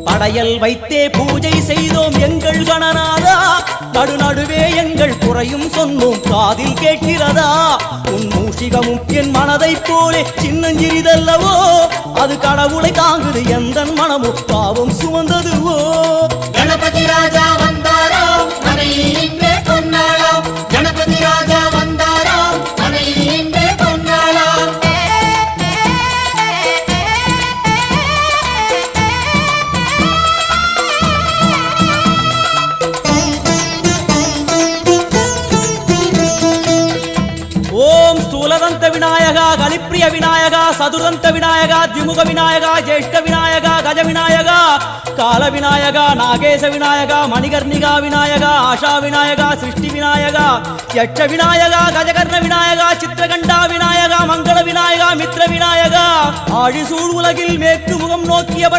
படையல் வைத்தே பூஜை செய்தோம் எங்கள் கணநாதா, நடுநடுவே எங்கள் குறையும் சொன்னோம் காதில் கேட்கிறதா? உன் மூஷிகமும் என் மனதைப் போலே சின்னஞ்சிறிதல்லவோ, அது கடவுளை தாங்குது எந்த மனமும் பாவம் சுமந்ததுவோ. கணபதி ராஜா வந்தாரோ மனையில் இன்றே பொன்னாளாம், கணபதி ராஜா வந்தாரோ மனையில் இன்றே பொன்னாளாம். ஓம் ஸ்தூலதந்த விநாயகா, கலிப்பிரிய விநாயகா, சதுரந்த விநாயகா, திமுக விநாயகா, ஜேஷ்ட விநாயகா, கஜ விநாயகா, கால விநாயகா, நாகேச விநாயகா, மணிகர்ணிகா விநாயகா, ஆஷா விநாயகா, சிருஷ்டி விநாயகா, யட்ச விநாயகா, கஜகர்ண விநாயகா, சித்திரகண்டா விநாயகா, மங்கள விநாயகா, மித்ர விநாயகா, ஆழிசூழ் உலகில் மேற்கு முகம் நோக்கியவன்